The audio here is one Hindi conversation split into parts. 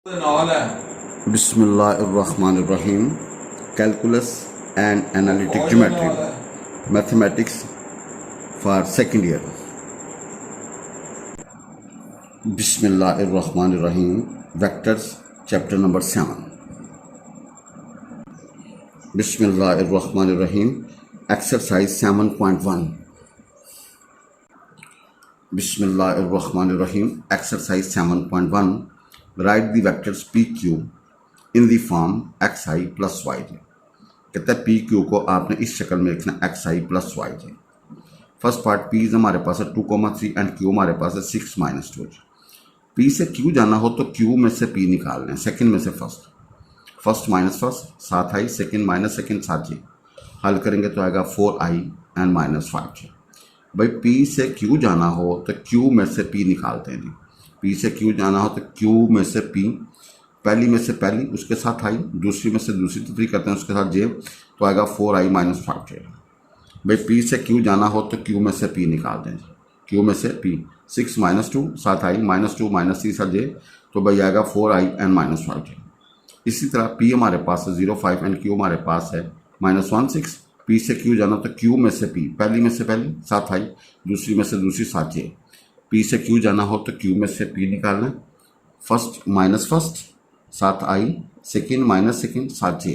नावल है। बिस्मिल्लाहिर्रहमानिर्रहीम। Calculus and analytic geometry, mathematics for second year. बिस्मिल्लाहिर्रहमानिर्रहीम। Vectors chapter number 7। बिस्मिल्लाहिर्रहमानिर्रहीम। एक्सरसाइज 7.1। बिस्मिल्लाहिर्रहमानिर्रहीम। Exercise 7.1। Write the vectors P Q in the form X I plus Y J. कहता है पी क्यू को आपने इस शक्ल में लिखना x I plus Y J. First part P हमारे पास है 2,3 एंड क्यू हमारे पास है 6-2। पी से क्यू जाना हो तो क्यू में से पी निकालना है, सेकंड में से फर्स्ट, फर्स्ट माइनस फर्स्ट 7 आई, सेकंड माइनस सेकंड 7 जे। हल करेंगे तो आएगा 4 आई एंड माइनस 5 जे। भाई पी से क्यू जाना हो तो क्यू में से पी निकालते हैं जी। पी से क्यू जाना हो तो क्यू में से पी, पहली में से पहली उसके साथ आई, दूसरी में से दूसरी तीसरी करते हैं उसके साथ जे, तो आएगा 4 आई माइनस 5 जे। भाई पी से क्यू जाना हो तो क्यू में से पी निकाल दें। क्यू में से पी 6-2 7 आई -2 -3 7 जे, तो भाई आएगा 4 आई एंड माइनस 5 जे। इसी तरह पी हमारे पास है 0-5 एंड क्यू हमारे पास है -1 6। पी से क्यू जाना तो क्यू में से पी, पहली में से पहली 7 आई, दूसरी में से दूसरी 7 जे। पी से क्यू जाना हो तो क्यू में से पी निकालना, first minus first 7 i, second minus second 7 j.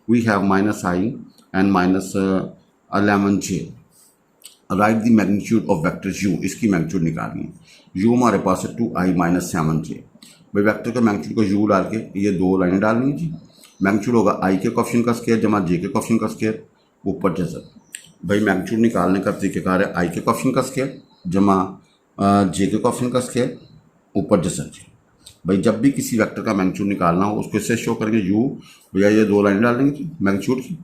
We have minus i and minus 11 j. Write the magnitude of vector U, इसकी मैग्नीट्यूड निकालनी है। यू हमारे पास है 2 आई माइनस 7 जे। भाई वेक्टर के मैग्नीट्यूड को यू डाल के ये दो लाइनें डालनी है जी। मैग्नीट्यूड होगा आई के कोएफिशिएंट का स्क्वायर जमा जे के कोएफिशिएंट का स्क्वायर ऊपर जजब। भाई मैग्नीट्यूड निकालने का तरीक़ेकार है आई के कोएफिशिएंट का स्क्वायर जमा जे के कोएफिशिएंट का स्क्वायर ऊपर जजब जी। भाई जब भी किसी वेक्टर का मैग्नीट्यूड निकालना हो उसको इससे शो करेंगे यू, भैया ये दो लाइनें डाल देंगे जी मैग्नीट्यूड की,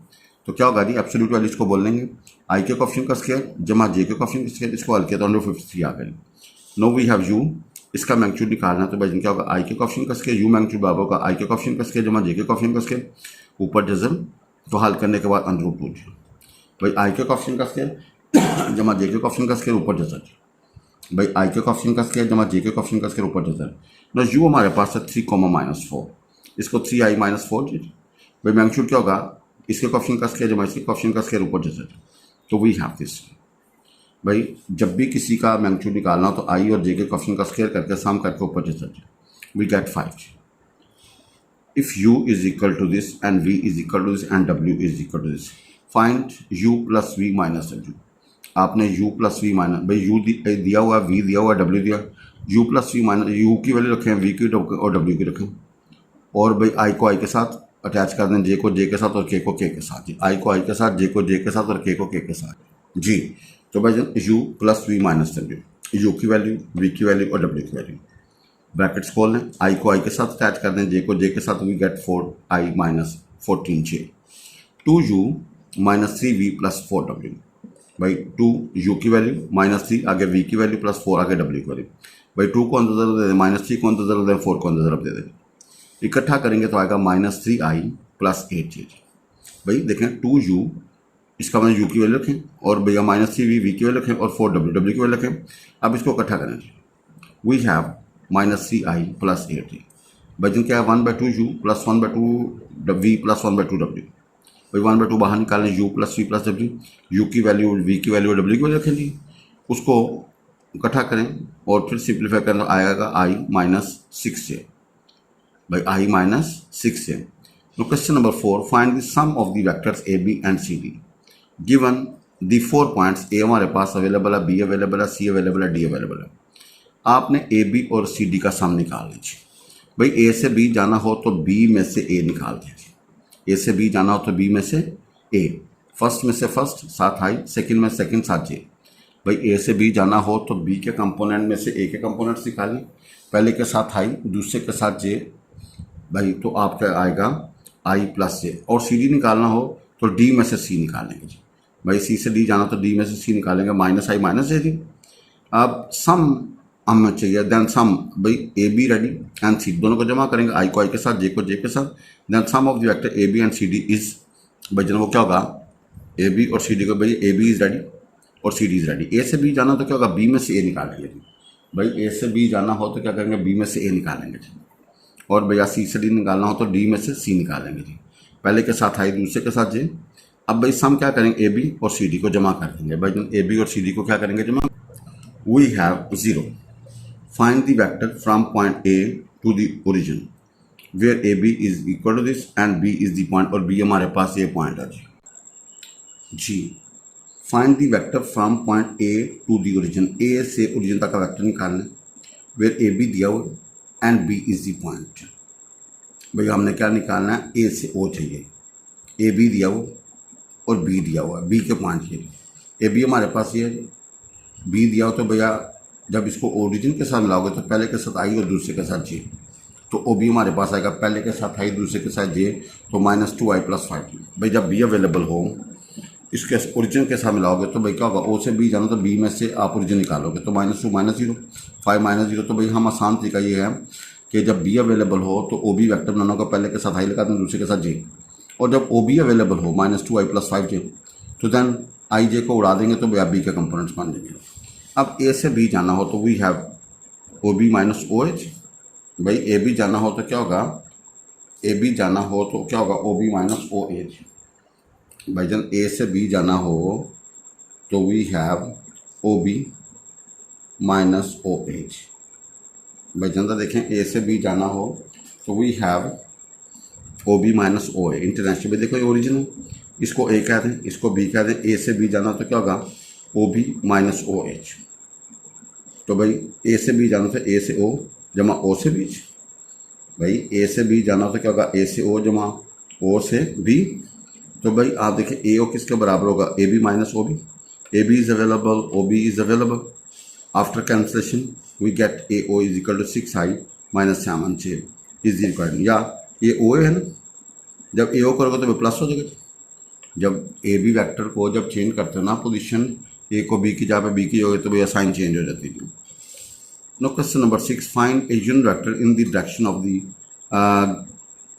तो क्या होगा जी एब्सोल्यूट वैल्यूज को बोल लेंगे आई के कोएफिशिएंट का स्क्वायर जमा जे के कोएफिशिएंट का स्क्वायर, इसको हल किया तो 153 आ गई। नो वी हैव यू, इसका मैग्नीट्यूड निकालना तो भाई क्या होगा आई के कोएफिशिएंट का स्क्वायर, यू मैग्नीट्यूड बराबर होगा आई के कोएफिशिएंट का स्क्वायर जमा जे के कोएफिशिएंट का स्क्वायर ऊपर जजम, तो हल करने के बाद √2। भाई आई के कोएफिशिएंट का स्क्वायर जमा जे के कोएफिशिएंट का स्क्वायर ऊपर जजम। भाई आई के कोएफिशिएंट का स्क्वायर जमा जे के कोएफिशिएंट का स्क्वायर ऊपर जजम। ना यू हमारे पास है 3, इसको 3 आई माइनस 4 जी। भाई मैग्नीट्यूड क्या होगा इसके कोएफिशिएंट का स्क्वायर जमा इसके कोएफिशिएंट का स्क्वायर ऊपर जजम, तो वी हैव दिस। भाई जब भी किसी का मैग्नीट्यूड निकालना हो तो आई और जे के कोएफिशिएंट का स्क्वायर करके सम करके ऊपर जजम, we get 5। If u is equal to this and v is equal to this and w is equal to this, find u plus v minus w। आपने u प्लस वी माइनस, भाई u दिया हुआ, v दिया हुआ, w दिया, u plus V minus u की वैल्यू रखें, v की और w की रखें, और भाई i को i के साथ अटैच कर दें, j को j के साथ और k को k के साथ जी। i को i के साथ, j को j के साथ और k को k के साथ जी। तो भाई u plus V minus w, u की वैल्यू, v की वैल्यू और w की वैल्यू, ब्रैकेट्स खोल लें, आई को आई के साथ अटैच कर दें, जे को जे के साथ, we get 4 i minus 14 j. 2u minus 3v plus 4w। भाई 2u की वैल्यू माइनस 3 आगे v की वैल्यू प्लस 4 आगे w की वैल्यू। भाई 2 को अंदर ज़रूर दे दें, माइनस 3 को अंदर ज़रूर दें, 4 को अंदर ज़रूर दे दें, इकट्ठा करेंगे तो आएगा माइनस 3 आई प्लस 8 जे। भाई देखें 2u, इसका मतलब u की वैल्यू रखें और भैया माइनस 3v की वैल्यू रखें और 4w की वैल्यू रखें। अब इसको इकट्ठा करें, we have minus 3 i plus 8 j. वजन क्या है 1/2u plus 1/2v plus 1/2w। भाई 1/2 बाहर निकालें, u plus v plus w, u की वैल्यू, v की वैल्यू और w की वैल्यू रखें जी। उसको इकट्ठा करें और फिर सिंप्लीफाई करना आएगा i माइनस 6 से। भाई i माइनस 6 से। तो question number 4, find the sum of the vectors A B and C D given the 4 points. A हमारे पास अवेलेबल है, बी अवेलेबल है, सी अवेलेबल है, डी अवेलेबल है। आपने ए बी और सी डी का सम निकाल लीजिए। भाई ए से बी जाना हो तो बी में से ए निकाल दीजिए, ए से बी जाना हो तो बी में से ए, फर्स्ट में से फर्स्ट 7 आई, सेकंड में सेकंड 7 जे। भाई ए से बी जाना हो तो बी के कंपोनेंट में से ए के कंपोनेंट्स निकालिए, पहले के साथ आई, दूसरे के साथ जे। भाई तो आपका आएगा आई प्लस जे। और सी डी निकालना हो तो डी में से सी निकालेंगे जी। भाई सी से डी जाना तो डी में से सी निकालेंगे, माइनस आई माइनस जे जी। अब सम हमें चाहिए, देन सम, भाई ए बी रेडी एंड सी दोनों को जमा करेंगे, आई को आई के साथ, जे को जे के साथ, then sum of the vector A B and C D is, भाई जनाब वो क्या होगा ए बी और सी डी को, भाई ए बी इज रेडी और सी डी इज रेडी। ए से बी जाना तो क्या होगा बी में से ए निकालेंगे जी। भाई ए से बी जाना हो तो क्या करेंगे बी में से ए निकालेंगे जी। और भैया सी से डी निकालना हो तो डी में से सी निकालेंगे जी। पहले के साथ आई दूसरे के साथ जे। अब भाई सम क्या करेंगे, ए बी और सी डी को जमा कर देंगे भाई। ए बी और सी डी को क्या करेंगे जमा। We have 0, find the vector from point A to the origin where A B is equal to this and B is the point, और बी हमारे पास ये पॉइंट है जी। Find the vector from point A to the origin, A से ओरिजिन तक का वेक्टर निकालना है वेयर ए बी दिया हुआ and B is the point. भैया हमने क्या निकालना है, ए से ओ चाहिए, ए बी दिया हुआ और बी दिया हुआ है, बी के पॉइंट चाहिए। ए बी हमारे पास ये है, बी दिया हो तो भैया जब इसको ओरिजिन के साथ मिलाओगे तो पहले के साथ आई और दूसरे के साथ जे, तो ओ बी हमारे पास आएगा पहले के साथ आई दूसरे के साथ जे, तो -2i + 5। भाई जब बी अवेलेबल हो इसके ओरिजिन के साथ मिलाओगे तो भाई क्या होगा, ओ से बी जाना तो बी में से आप ओरिजिन निकालोगे तो -2 -0 5 -0। तो भाई हम आसान तरीका ये है कि जब बी अवेलेबल हो तो ओ बी वैक्टर बनाना होगा, पहले के साथ आई लगा दें दूसरे के साथ जे, और जब ओ बी अवेलेबल हो -2i + 5j तो देन आई जे को उड़ा देंगे तो भैया बी के कंपोनेंट्स बन जाएंगे। अब ए से बी जाना हो तो we have O B - OH। भाई ए बी जाना हो तो क्या होगा, ए बी जाना हो तो क्या होगा, ओ बी - OH। भाई जन ए से बी जाना हो तो we have O B - OH। भाई जनता देखें ए से बी जाना हो तो we have O B - OH। International भी देखो ये ओरिजिन है, इसको ए कह दें इसको बी कह दें। ए से बी जाना तो क्या होगा, ओ बी - OH। तो भाई ए से बी जाना तो ए से ओ जमा ओ से बी। भाई ए से बी जाना तो क्या होगा, ए से ओ जमा ओ से बी। तो भाई आप देखें ए ओ किसके बराबर होगा, A B - O B. A B is available, O B is available. After cancellation we get A O is equal to 6i - 7j is required. या ये ओ है ना, जब ए ओ करोगे तो प्लस हो जाएगा। जब ए बी वैक्टर को जब चेंज करते हो ना पोजीशन, ए को बी की जगह पे बी की होगी तो भैया साइन चेंज हो जाती है। No question number 6, find a unit vector in the direction of the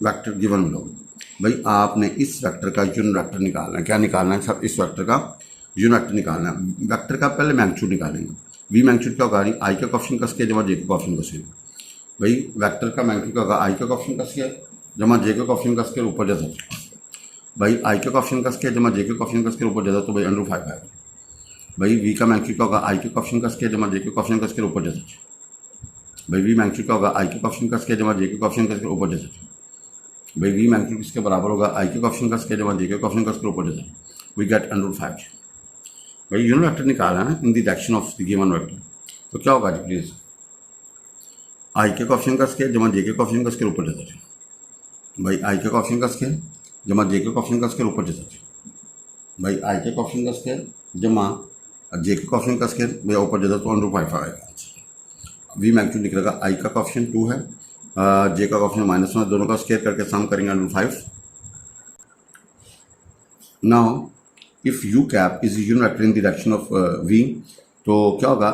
vector given below. भाई आपने इस वेक्टर का यूनिट वेक्टर निकालना है। क्या निकालना है सब, इस वेक्टर का यूनिट वेक्टर निकालना है। वेक्टर का पहले मैग्नीट्यूड निकालेंगे। वी मैग्नीट्यूड क्या होगा, आई का कोएफिशिएंट कस के जमा जे का कोएफिशिएंट कस के। भाई वेक्टर का मैग्नीट्यूड क्या होगा, आई का कोएफिशिएंट कस के जमा जे का कोएफिशिएंट कस के ऊपर जाता। भाई आई का कोएफिशिएंट कस के जमा जे के कोएफिशिएंट कस के ऊपर जाता तो भाई √5 आएगा। भाई वी का मैग्नीट्यूड क्या होगा, आई के कोएफिशिएंट कस के जमा जे के कोएफिशिएंट कस के ऊपर जाता। भाई वी मैग्नीट्यूड क्या होगा, आई के कोएफिशिएंट कस के जमा जे के कोएफिशिएंट कस के ऊपर जाता। भाई वी मैग्नीट्यूड किसके बराबर होगा, आई के कोएफिशिएंट कस के जमा जे के कोएफिशिएंट कस के ऊपर जाता। We get √5। भाई यूनिट वेक्टर निकालना है in the direction of the given vector. तो क्या होगा जी प्लीज, आई के कोएफिशिएंट कस के जमा जे के कोएफिशिएंट कस के ऊपर जाता। भाई आई के कोएफिशिएंट कस के जमा जे के कोएफिशिएंट कस के ऊपर जाता। भाई आई के कोएफिशिएंट कस के जमा जे के कोएफिशिएंट कस के भैया ऊपर जाता तो √5 आएगा। वी मैग्नीट्यूड निकलेगा, आई का कोएफिशिएंट 2 है, जे का कोएफिशिएंट -1, दोनों का स्क्वायर करके सम करेंगे √5। Now if u cap is unit vector in the direction of v, तो क्या होगा,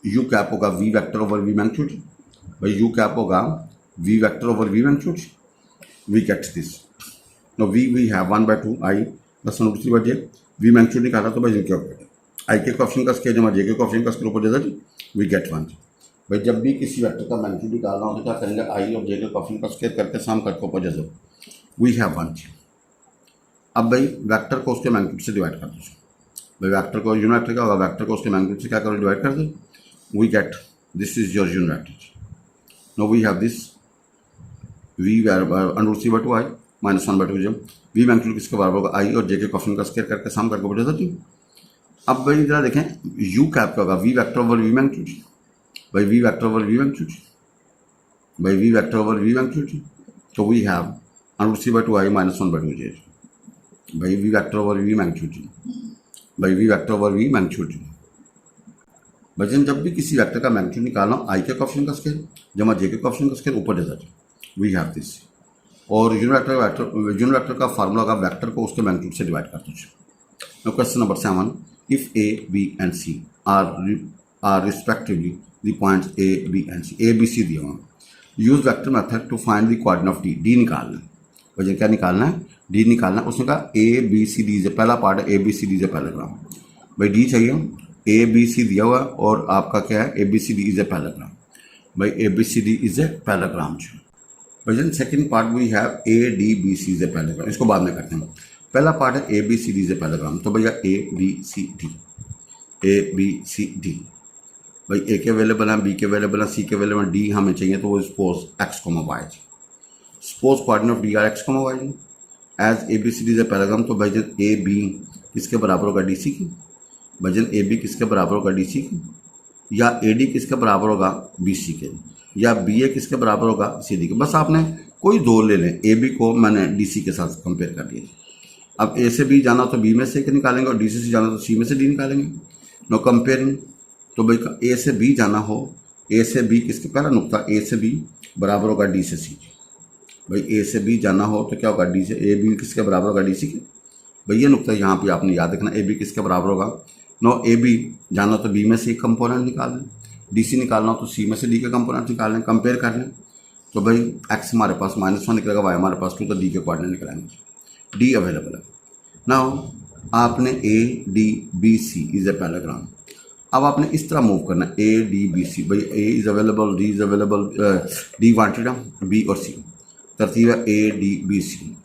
यू कैप होगा we vector over we magnitude. भाई यू कैप होगा we vector over we magnitude. We get this. No we have 1/2 i plus √3/j। V magnitude निकाला तो भाई क्या होगा, आई के कोएफिशिएंट का स्क्वायर जमा जे के कोएफिशिएंट का स्क्वायर ऊपर जाता जी। We get 1। भाई जब भी किसी वेक्टर का मैग्नीट्यूड निकालना हो तो क्या करेंगे, आई और जे के कोएफिशिएंट का स्क्वायर करके सम करके ऊपर जाता। We have 1। अब भाई वेक्टर को उसके मैग्नीट्यूड से डिवाइड कर दो। भाई वेक्टर को यूनिट वेक्टर क्या होगा, वेक्टर को उसके मैग्नीट्यूड से क्या करो, डिवाइड कर दो। We get this is your unit vector. No we have this v √3/2i - 1/2j। V magnitude किसके बराबर होगा, आई और जे के कोएफिशिएंट का स्क्वायर करके सम करके ऊपर जाता। अब भाई जरा देखें यू कैप क्या होगा, we vector over we magnitude. भाई V vector over we magnitude. भाई V vector over we magnitude. तो वी हैव √3/2i - 1/2j। भाई V vector over we magnitude. भाई V vector over we magnitude. भाई जब भी किसी वेक्टर का मैग्नीट्यूड निकालना हो, आई के कोएफिशिएंट का स्क्वायर जमा जे के कोएफिशिएंट का स्क्वायर ऊपर जाता। We have this. और यूनिट वेक्टर का फार्मूला होगा, वेक्टर को उसके मैग्नीट्यूड से डिवाइड कर दो। Now question number 7, if a B and c are respectively the points A B and c. A B c दिया हुआ, use vector method to find the coordinate of d. D निकालना है। भाई क्या निकालना है, डी निकालना है। उसने कहा ए बी सी डी से पहला पार्ट है, ए बी सी डी से पैराग्राम। भाई डी चाहिए, ए बी सी दिया हुआ और आपका क्या है, A B C D is a parallelogram. भाई A B C D is a parallelogram. भजन second part we have A D B C is a parallelogram, इसको बाद में करते हैं। पहला पार्ट है A B C D is a parallelogram. तो भैया A B C D, A B C D, भाई ए के अवेलेबल हैं, बी के अवेलेबल हैं, सी के अवेलेबल हैं, डी हमें चाहिए तो वो suppose x comma y, suppose coordinate of D R x comma y as A B C D is a parallelogram. तो भजन ए बी किसके बराबर होगा डी सी की, भजन ए बी किसके बराबर होगा डी सी की, या ए डी किसके बराबर होगा बी सी के, या बी ए किसके बराबर होगा सी डी के। बस आपने कोई दो ले लें, ए बी को मैंने डी सी के साथ कंपेयर कर दिया। अब ए से बी जाना तो बी में से निकालेंगे और डी से जाना तो सी में से डी निकालेंगे। नो कंपेयरिंग, तो भाई ए से बी जाना हो, ए से बी किसके, पहला नुकता ए से बी बराबर होगा डी से सी। भाई ए से बी जाना हो तो क्या होगा, डी से ए बी किसके बराबर होगा डी सी के। भाई ये नुकता यहाँ पे आपने याद रखना, ए बी किसके बराबर होगा। नो ए बी जाना तो बी में से एक कंपोनेंट निकाल लें, डी सी निकालना हो तो सी में से डी के कंपोनेंट निकाल लें, कंपेयर कर लें। तो भाई एक्स हमारे पास -1 निकलेगा, वाई हमारे पास 2, तो डी के कोऑर्डिनेट निकलेंगे, डी अवेलेबल है। नाउ आपने A D B C is a parallelogram, अब आपने इस तरह मूव करना है, ए डी बी सी। भाई A is available, D is available, D wanted है, बी और सी, तरतीब है ए डी बी सी।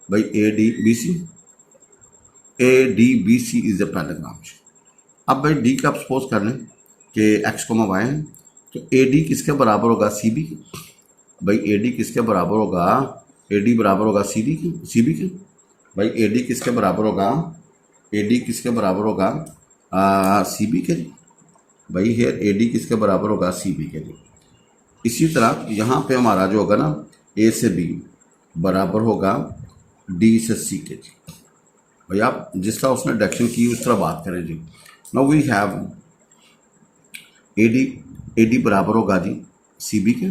भाई A D B C, A D B C is a parallelogram. अब भाई डी का आप सपोज कर लें कि एक्स कोमा वाई है, तो ए डी किसके बराबर होगा सी बी के। भाई ए डी किसके बराबर होगा, ए डी बराबर होगा सी डी के, सी बी के। भाई ए डी किसके बराबर होगा, ए डी किसके बराबर होगा सी बी के। भाई हेयर ए डी किसके बराबर होगा सी बी के। इसी तरह यहाँ पे हमारा जो होगा ना, ए से बी बराबर होगा डी से सी के। भाई आप जिस तरह उसने डायरेक्शन की उस तरह बात करें जी। Now we have A D बराबर होगा जी सी बी के,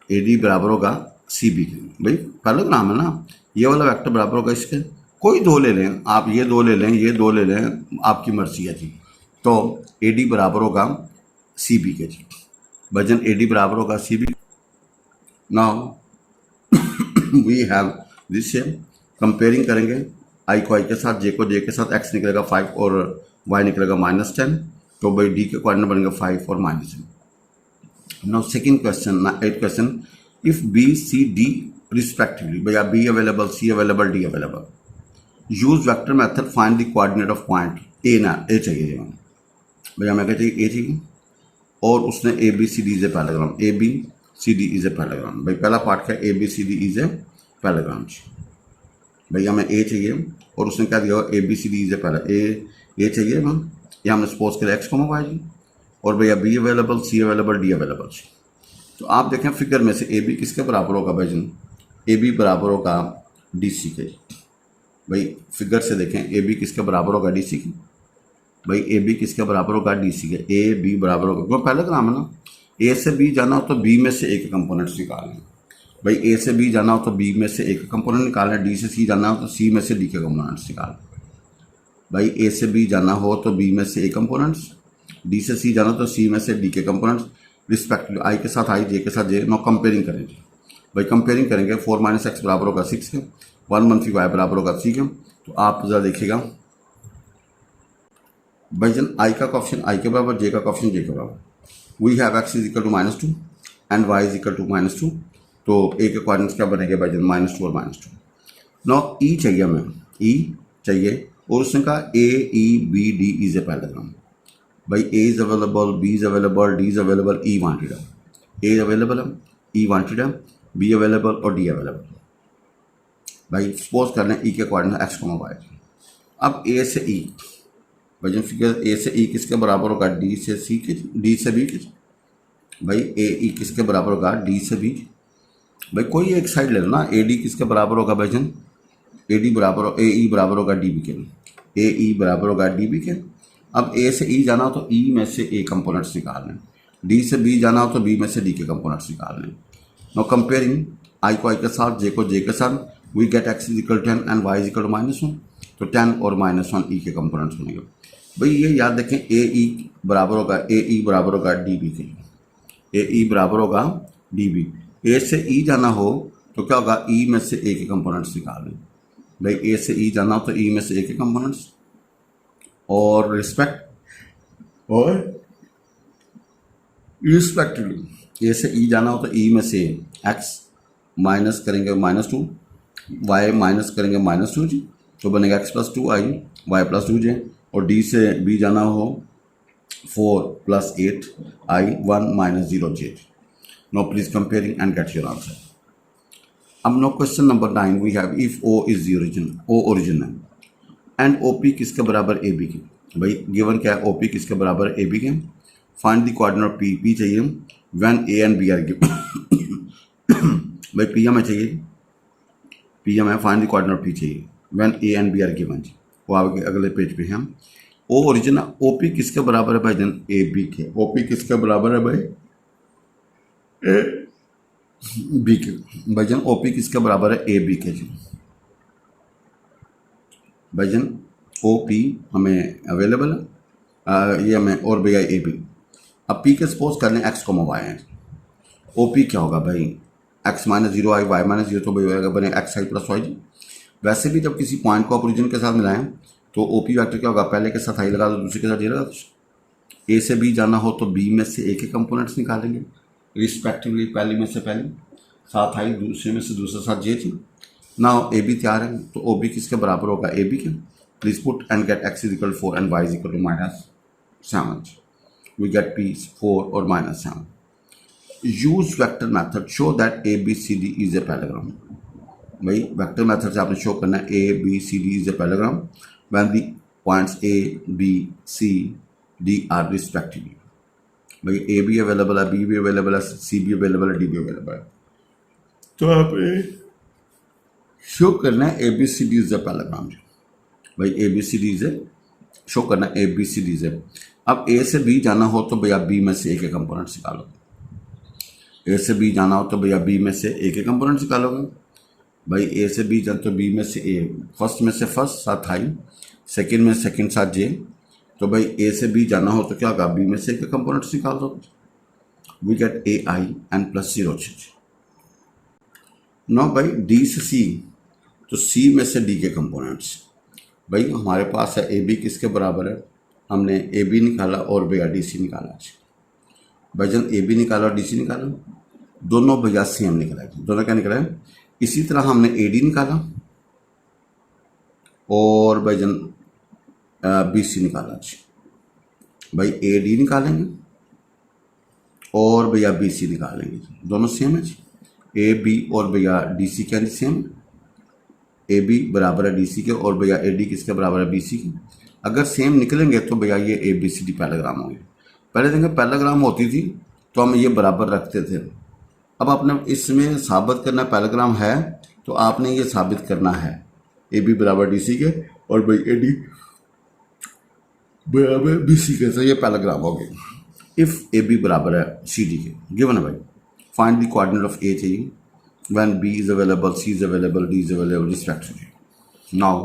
ए डी बराबर होगा सी बी के। भाई पैराग्राम है ना, ये वाला वेक्टर बराबर होगा इसके, कोई दो ले लें आप, ये दो ले लें, ये दो ले लें, आपकी मर्जी है जी। तो ए डी बराबर होगा सी बी के जी, वजन ए डी बराबर होगा c b. Now we have this same, comparing करेंगे आई को आई के साथ, जे को जे के साथ, एक्स निकलेगा 5 और वाई निकलेगा -10। तो भाई डी के कोऑर्डिनेट बनेंगे 5 और -10। नाउ सेकंड क्वेश्चन, ना 8 question, if B C D respectively, भैया B available, C available, D available, use vector method find the coordinate of point A. ना ए चाहिए भैया, हमें क्या चाहिए, ए चाहिए, और उसने A B C D is a parallelogram, A B C D is a parallelogram. भाई पहला पार्ट क्या, A B C D is a parallelogram. भैया हमें ए चाहिए और उसने क्या दिया, A B C D is a parallelogram, A चाहिए हम, या हमने सपोज करें एक्स कोमा वाई जी, और भैया बी अवेलेबल, सी अवेलेबल, डी अवेलेबल। तो आप देखें फिगर में से ए बी किसके बराबर होगा भाई जी, ए बी बराबर होगा डी सी के। भाई फिगर से देखें ए बी किसके बराबर होगा डी सी की। भाई ए बी किसके बराबर होगा डी सी के, ए बी बराबर होगा, क्यों पैराग्राम है ना, ए से बी जाना हो तो बी में से एक कंपोनेंट्स निकालना है। भाई ए से बी जाना हो तो बी में से एक कंपोनेंट निकालना है, डी से सी जाना हो तो सी में से डी के कंपोनेंट्स निकालना। भाई ए से बी जाना हो तो बी में से ए कंपोनेंट्स, डी से सी जाना तो सी में से डी के कंपोनेंट्स रिस्पेक्टिवली, आई के साथ आई, जे के साथ जे। नो कंपेयरिंग करेंगे, भाई कंपेयरिंग करेंगे 4 - x बराबर होगा 6 के, 1 - 3 y बराबर होगा 3 के। तो आप ज़रा देखिएगा भाई जन आई का कॉफिशिएंट आई के बराबर, जे का कॉफिशिएंट जे के बराबर। We have x is equal to -2 and y is equal to -2। तो ए के कोऑर्डिनेट्स क्या बनेंगे भाई जन, -2 और -2। नो ई चाहिए हमें, ई चाहिए, और उसने कहा A E B D is a parallelogram. भाई A is available, B is available, D is available, E wanted है, ए अवेलेबल है, ई वांटेड है, बी अवेलेबल और डी अवेलेबल। भाई सपोज कर लें ई के कोऑर्डिनेट एक्स कोमा वाई। अब ए से ई, भाई जब फिगर ए से ई किसके बराबर होगा, डी से सी के, डी से बी के। भाई ए ई किसके बराबर होगा, डी से बी। भाई कोई एक साइड ले लो ना, ए डी किसके बराबर होगा भाई जन, ए डी बराबर, ए ई बराबर होगा डी बी के, ए ई बराबर होगा डी बी के। अब ए से ई जाना हो तो ई में से ए कंपोनेंट्स निकाल लें, डी से बी जाना हो तो बी में से डी के कंपोनेंट्स निकाल लें। नो कंपेयरिंग आई को आई के साथ, जे को जे के साथ, we get x is equal 10 and y is equal to -1। तो 10 और -1 ई के कंपोनेंट्स बनेंगे। भाई ये याद रखें, ए ई बराबर होगा, ए ई बराबर होगा डी बी के, ए ई बराबर होगा डी बी। ए से ई जाना हो तो क्या होगा, ई में से ए के कंपोनेंट्स निकाल लें। भाई ए से ई जाना हो तो ई में से ए के कंपोनेंट्स, और रिस्पेक्टिवली ए से ई जाना हो तो ई में से एक्स माइनस करेंगे -2, y माइनस करेंगे -2 जी, तो बनेगा x + 2i y + 2j, और d से b जाना हो 4 + 8i 1 - 0j. Now please comparing and get your answer. अब no question number 9 we have if O is the origin, O origin है एंड OP किसके बराबर AB के। भाई गिवन क्या है, OP किसके बराबर AB के। फाइंड द कोऑर्डिनेट P चाहिए when A and B are given. भाई PM है चाहिए, PM है, फाइंड द कोऑर्डिनेट P चाहिए when A and B are given जी। वो आगे अगले पेज पे हम O ओरिजिन OP किसके बराबर है भाई जन AB के। OP किसके बराबर है भाई AB के। भाई जन OP किसके बराबर है AB के जी। भाई जन OP हमें अवेलेबल है, ये हमें और भैया AB। अब P के सपोज कर लें x, y है। OP क्या होगा भाई x - 0i y - 0, तो भाई बने xi + y जी। वैसे भी जब किसी पॉइंट को आप ओरिजिन के साथ मिलाएं तो OP वेक्टर क्या होगा, पहले के साथ i लगा दो, दूसरे के साथ j लगा दो। A से B जाना हो तो B में से A के कंपोनेंट्स निकालेंगे रिस्पेक्टिवली, पहली में से पहली, साथ i, दूसरे में से दूसरे साथ j थी। नाउ AB तैयार है, तो OB किसके बराबर होगा AB के। Please put and get x = 4 and y = -7। We get P 4 और -7। Use vector method show that ABCD is a parallelogram. भाई वेक्टर मेथड से आपने शो करना है ABCD is a parallelogram when the points A, B, C, D are respectively. भाई A भी अवेलेबल है, B भी अवेलेबल है, C भी अवेलेबल है, D भी अवेलेबल है, तो आप शो करना है ABCD इज ए पैराग्राम। भाई ABCD इज ए शो करना है ABCD इज ए। अब A से B जाना हो तो भैया B में से A के कंपोनेंट्स निकालोगे। A से B जाना हो तो भैया B में से A के कंपोनेंट्स निकालोगे। भाई A से B जाना तो B में से A, फर्स्ट में से फर्स्ट साथ i, सेकंड में सेकंड साथ j, तो भाई A से B जाना हो तो क्या होगा, B में से A के कंपोनेंट्स निकाल दो। We get AI and +0j। No भाई D से C, तो C में से D के कंपोनेंट्स। भाई हमारे पास है AB किसके बराबर है, हमने AB निकाला और भैया DC निकाला। भाई जब AB निकाला और DC निकाला, दोनों भैया सेम निकला है, दोनों क्या निकला है। इसी तरह हमने AD निकाला और भाई जन BC निकाला। भाई AD निकालेंगे और भैया BC निकालेंगे, दोनों सेम है। AB और भैया DC क्या सेम, AB बराबर है DC के और भैया AD किसके बराबर है, BC के। अगर सेम निकलेंगे तो भैया ये ABCD पैराग्राम होंगे। पहले देखें पैराग्राम होती थी तो हम ये बराबर रखते थे। अब आपने इसमें साबित करना पैराग्राम है तो आपने ये साबित करना है AB बराबर DC के और भाई AD बराबर BC के, तो ये पैराग्राम हो गया। इफ़ AB बराबर है CD के, गिवन है भाई। Find the coordinate of A चाहिए when B is available, C is available, D is available respectively. Now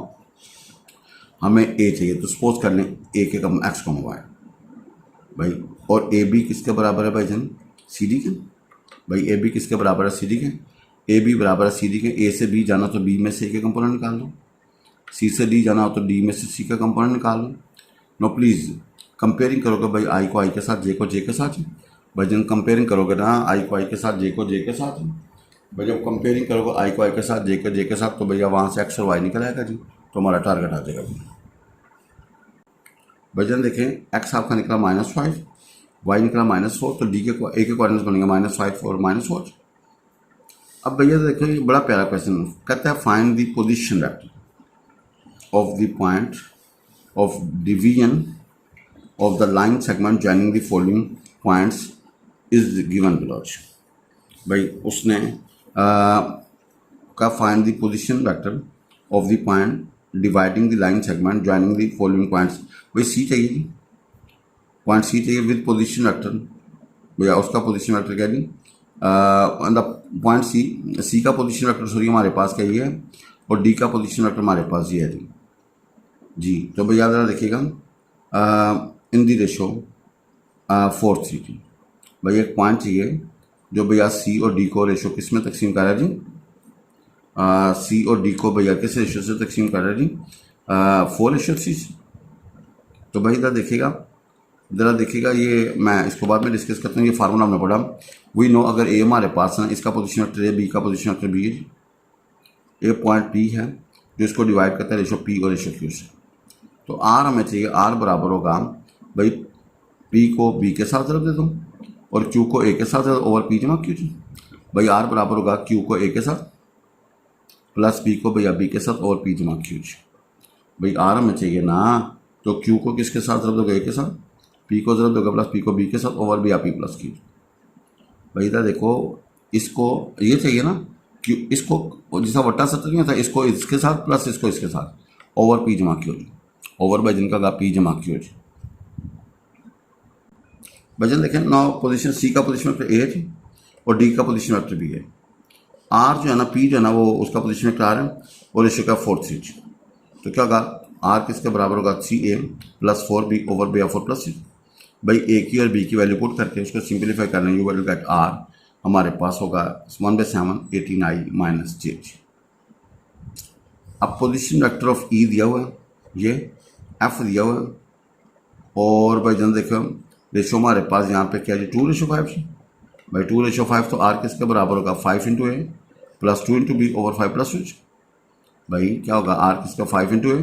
हमें A चाहिए, तो सपोज कर लें A के कम x, y भाई, और AB किसके बराबर है भाई जन CD के। भाई AB किसके बराबर है CD के, AB बराबर है CD के। A से B जाना तो B में से A के कंपोनेंट निकाल लो, C से D जाना हो तो D में से C का कंपोनेंट निकाल लो। नो प्लीज़ कंपेयरिंग करोगे भाई I को I के साथ, J को J के साथ। भाई जन कंपेयरिंग करोगे ना I को I के साथ, J को J के साथ। भाई जब कंपेयरिंग करोगे I को I के साथ, J को J के साथ, तो भैया वहाँ से x और y निकल आएगा जी, तो हमारा टारगेट आ जाएगा। भाई जन देखें x आपका निकला -5, y निकला -4, तो D के A के कोऑर्डिनेट्स बनेंगे -5 और -4। अब भैया देखो ये बड़ा प्यारा क्वेश्चन कहता है find the position vector of the point of division of the line segment joining the following points is given below. भाई उसने का find the position vector of the point dividing the line segment joining the following points. भाई C चाहिए जी, पॉइंट C चाहिए विद पोजीशन वेक्टर। भैया उसका पोजीशन वेक्टर क्या जी, पॉइंट C का पोजीशन वेक्टर सॉरी हमारे पास क्या ये है, और D का पोजीशन वेक्टर हमारे पास ये है जी। तो भैया ज़रा देखिएगा इन दी रेशो 4:3। भाई एक पॉइंट चाहिए जो भैया C और D को रेशो किस में तकसीम कर रहा है जी, C और D को भैया किस रेशो से तकसीम कर रहा है जी, 4:3 से। तो भाई इधर देखिएगा ज़रा देखिएगा, ये मैं इसको बाद में डिस्कस करता हूँ। ये फार्मूला हमने पढ़ा, वी नो अगर ए हमारे पास है, इसका पोजीशन वेक्टर ए, बी का पोजीशन वेक्टर बी है, ए पॉइंट पी है जो इसको डिवाइड करता है रेशो पी और रेशो क्यू से। तो आर हमें चाहिए, आर बराबर होगा भाई पी को बी के साथ रख देता हूँ और क्यू को ए के साथ ओवर पी जमा क्यू जी। भाई आर बराबर होगा क्यू को ए के साथ प्लस पी को भैया बी के साथ और पी जमा क्यू जी। भाई आर हमें चाहिए ना, तो क्यू को किसके साथ रख दोगे, ए के साथ, पी को ज़रूरत होगा प्लस पी को बी के साथ over b p plus q. भाई इधर देखो, इसको ये चाहिए ना क्यू, इसको जैसा वट्टा सत्र नहीं था, इसको इसके साथ प्लस इसको इसके साथ ओवर पी जमा क्यू जी, ओवर बाई जिनका गा पी जमा क्यू जी। भजन देखें नौ पोजीशन सी का पोजीशन वेक्टर ए है और डी का पोजीशन वेक्टर बी है। आर जो है ना, पी जो है ना वो उसका पोजीशन वेक्टर आर है और रेशियो का 4 3। तो क्या होगा, आर किसके बराबर होगा, C A plus 4 B over B 4 plus 6। भाई ए की और बी की वैल्यू पुट करके उसको सिंप्लीफाई करना, यू विल गेट आर हमारे पास होगा 1/7 18i माइनस j। अब पोजीशन वेक्टर ऑफ ई दिया हुआ है, ये एफ दिया हुआ है और भाई जन देखो रेशो हमारे पास यहाँ पे क्या जी 2:5 जी। भाई 2:5 तो आर किसके बराबर होगा 5 into A plus 2 into B over 5 plus 6। भाई क्या होगा, आर किसका 5 into A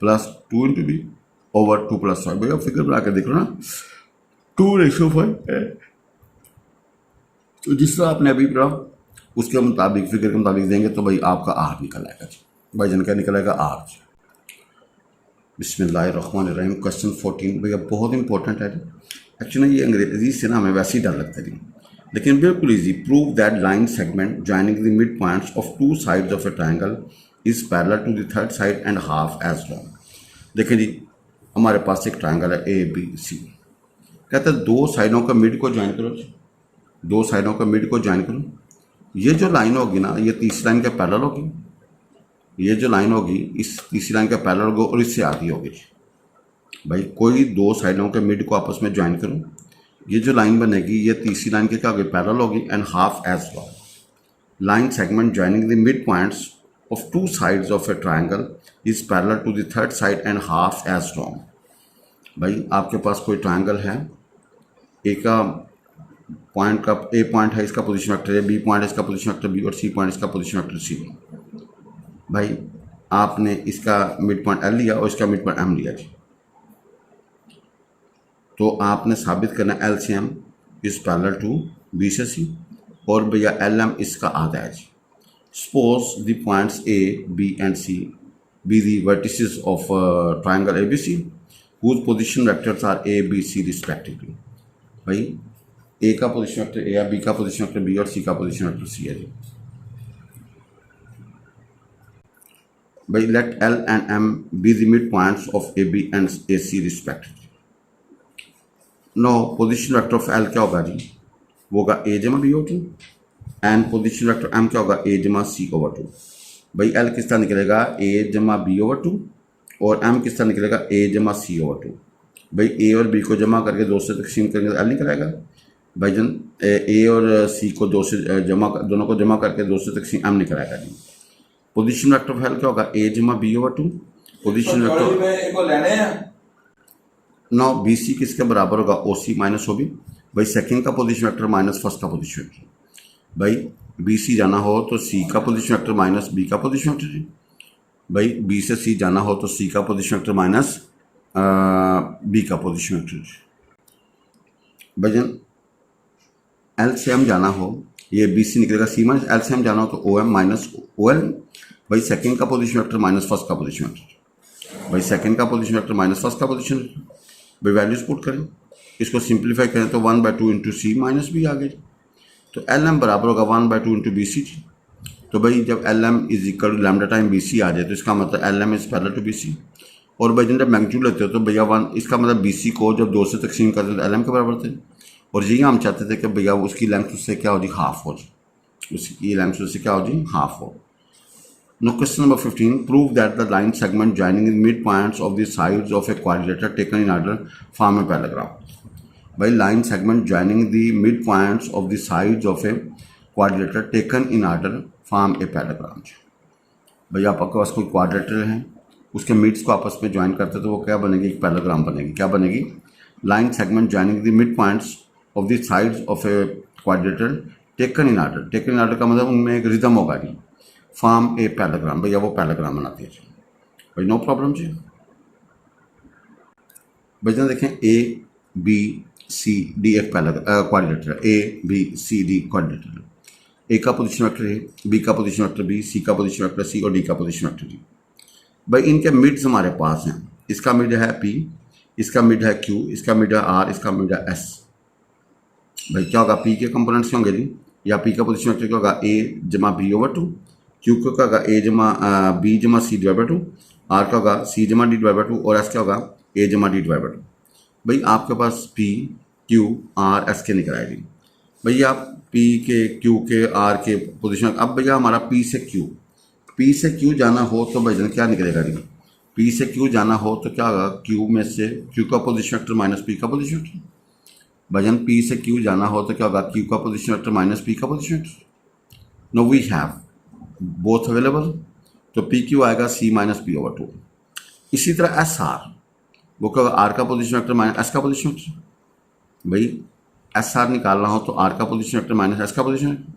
plus 2 into B over 2 plus 5। भैया फिगर बना के देख लो ना, 2:5 है। तो जिस तरह आपने अभी पढ़ा उसके मुताबिक फिगर के मुताबिक देंगे तो भाई आपका आर निकल आएगा जी। भाई जन क्या निकल आएगा, आर जी। बिस्मिल्लाहिर्रहमानिर्रहीम। क्वेश्चन 14 भैया बहुत इंपॉर्टेंट है। एक्चुअली ये अंग्रेजी से ना हमें वैसे ही डर लगता है, लेकिन बिल्कुल easy. Prove that line segment joining the mid points of 2 sides of a triangle is parallel to the third side and half as long. देखिए जी, हमारे पास एक ट्रायंगल है ए बी सी, कहते हैं 2 साइडों का मिड को ज्वाइन करो, 2 साइडों का मिड को ज्वाइन करो। ये जो लाइन होगी ना, ये तीसरी लाइन के पैरेलल होगी, ये जो लाइन होगी इस तीसरी लाइन के पैरेलल होगी और इससे आधी होगी। भाई कोई 2 साइडों के मिड को आपस में ज्वाइन करो, ये जो लाइन बनेगी ये तीसरी लाइन के क्या होगी, पैरेलल होगी and half as long. Line segment joining the mid points of 2 sides of a triangle is parallel to the third side and half as long. भाई आपके पास कोई ट्रायंगल है, ए का पॉइंट का ए पॉइंट है, इसका पोजीशन वेक्टर है, बी पॉइंट है, इसका पोजीशन वेक्टर बी और सी पॉइंट इसका पोजीशन वेक्टर सी। भाई आपने इसका मिड पॉइंट एल लिया और इसका मिड पॉइंट एम लिया जी, तो आपने साबित करना LCM is parallel to B से सी और भैया LM इसका आधा है जी। Suppose the points A B and C be the vertices of triangle ABC whose position vectors are A B C रिस्पेक्टिवली। भाई ए का पोजीशन वेक्टर ए है, बी का पोजीशन वेक्टर बी और सी का पोजीशन वेक्टर सी है जी। भाई late L and M be the mid points of AB and AC respectively। No position vector of L क्या होगा जी, वो होगा A जमा B over 2 and position vector M क्या होगा A जमा C ओवर 2। भाई L किस तरह निकलेगा A जमा B ओवर 2 और M किस तरह निकलेगा A जमा C ओवर 2। भाई A और B को जमा करके 2 से तकसीम करेंगे तो L निकलेगा। भाई जन A और C को 2 से जमा, दोनों को जमा करके 2 से तकसीम M निकलेगा जी। पोजीशन वेक्टर ऑफ L क्या होगा A जमा B ओवर 2। पोजीशन वेक्टर नौ BC किसके बराबर होगा OC माइनस OB। भाई सेकंड का पोजीशन वेक्टर माइनस फर्स्ट का पोजीशन वेक्टर। भाई BC जाना हो तो C का पोजीशन वेक्टर माइनस B का पोजीशन वेक्टर जी। भाई B से C जाना हो तो C का पोजीशन वेक्टर माइनस B का पोजीशन वेक्टर जी। भाई जन LCM जाना हो, ये BC निकलेगा C माइनस, LCM जाना हो तो OM माइनस OL। भाई सेकंड का पोजीशन वेक्टर माइनस फर्स्ट का पोजीशन वेक्टर। भाई सेकंड का पोजीशन वेक्टर माइनस फर्स्ट का पोजीशन वेक्टर। भाई वैल्यूज पुट करें, इसको सिंप्लीफाई करें तो 1/2 इंटू सी माइनस बी आ गई। तो LM बराबर होगा 1/2 इंटू BC जी। तो भाई जब LM is equal to lambda time BC आ जाए तो इसका मतलब LM is parallel to BC। और भाई जब मैग्नीट्यूड लेते हो तो भैया 1, इसका मतलब BC को जब 2 से तकसीम करते तो LM के बराबर थे और यही हम चाहते थे कि भैया उसकी लेंथ उससे क्या हो जी, हाफ हो जी, उसकी लेंथ उससे क्या हो जी, हाफ हो। Now question number 15, prove that the line segment joining the midpoints of the sides of a quadrilateral taken in order form a parallelogram। भाई line segment joining the midpoints of the sides of a quadrilateral taken in order form a parallelogram। भाई आपके पास कोई क्वाड्रिलेटरल है, उसके मिड्स को आपस में ज्वाइन करते तो वो क्या बनेगी, एक पैरेललोग्राम बनेगी। क्या बनेगी, line segment joining the midpoints of the sides of a quadrilateral taken in order. Taken in order का मतलब उनमें एक रिदम होगा जी, फॉर्म ए पैराग्राम, भैया वो पैराग्राम बनाते हैं जी भाई, नो प्रॉब्लम जी। भैया देखें ए बी सी डी एक quadrilateral, A B C D quadrilateral. A का पोजीशन वेक्टर है, बी का पोजीशन वेक्टर बी, सी का पोजीशन वेक्टर सी और डी का पोजीशन वेक्टर डी। भाई इनके मिड्स हमारे पास हैं, इसका मिड है पी, इसका मिड है क्यू, इसका मिड है आर, इसका मिड है एस। भाई क्या होगा, पी के कंपोनेंट्स होंगे जी, या पी का पोजीशन वेक्टर क्या होगा, ए जमा बी ओवर टू, क्यू का होगा ए जमा बी जमा सी डिवाइड बाई टू, आर का होगा सी जमा डी डिवाइड बाई टू और एस क्या होगा ए जमा डी डिवाइड बाई टू। भाई आपके पास पी क्यू आर एस के निकल आएगी। भैया पी के क्यू के आर के पोजीशन, अब भैया हमारा पी से क्यू जाना हो तो भैया क्या निकलेगा जी, पी से क्यू जाना हो तो क्या होगा, क्यू में से क्यू का पोजीशन वेक्टर माइनस पी का पोजीशन वेक्टर। भजन पी से क्यू जाना हो तो क्या होगा, क्यू का पोजीशन वेक्टर माइनस पी का position vector. No we have both available, तो पी क्यू आएगा c minus p over two. इसी तरह एस आर, वो क्या होगा, आर का पोजीशन वेक्टर माइनस एस का पोजीशन वेक्टर। भाई एस आर निकालना हो तो आर का पोजीशन वेक्टर माइनस एस का position vector.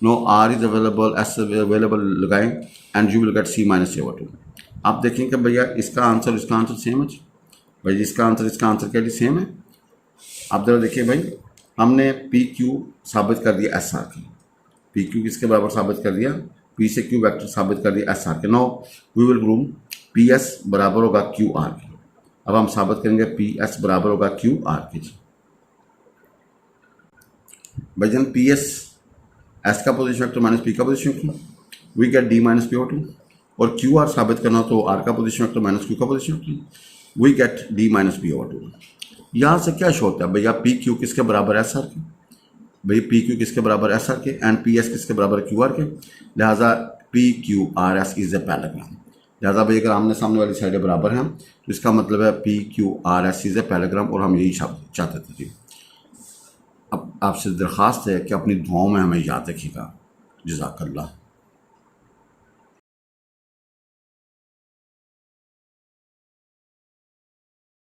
No R is available, S available लगाएं and you will get C minus A over two. आप देखें कि भैया इसका आंसर सेम है भाई, इसका आंसर क्या सेम है। आप जरा देखिए भाई, हमने पी क्यू साबित कर दिया एस आर की, पी क्यू किसके बराबर साबित कर दिया, पी से क्यू वेक्टर साबित कर दिया एस आर के। No we will prove p s बराबर होगा क्यू आर के। अब हम साबित करेंगे पी एस बराबर होगा क्यू आर के जी। भाईजान पी एस का पोजीशन वेक्टर माइनस पी का position vector, we get d minus p over two. और क्यू आर साबित करना तो आर का पोजीशन वेक्टर माइनस क्यू का position vector, we get d minus p over two. यहाँ से क्या शो होता है भैया, पी क्यू किसके बराबर एस आर के, भाई पी क्यू किसके बराबर एस आर के एंड पी एस किसके बराबर क्यू आर के, लिहाजा P Q R S is a parallelogram. लिहाजा भाई अगर आमने सामने वाली साइडें बराबर हैं तो इसका मतलब है P Q R S is a parallelogram, और हम यही चाहते थे जी। अब आपसे दरख्वास्त है कि अपनी दुआओं में हमें याद रखिएगा। जज़ाकल्लाह।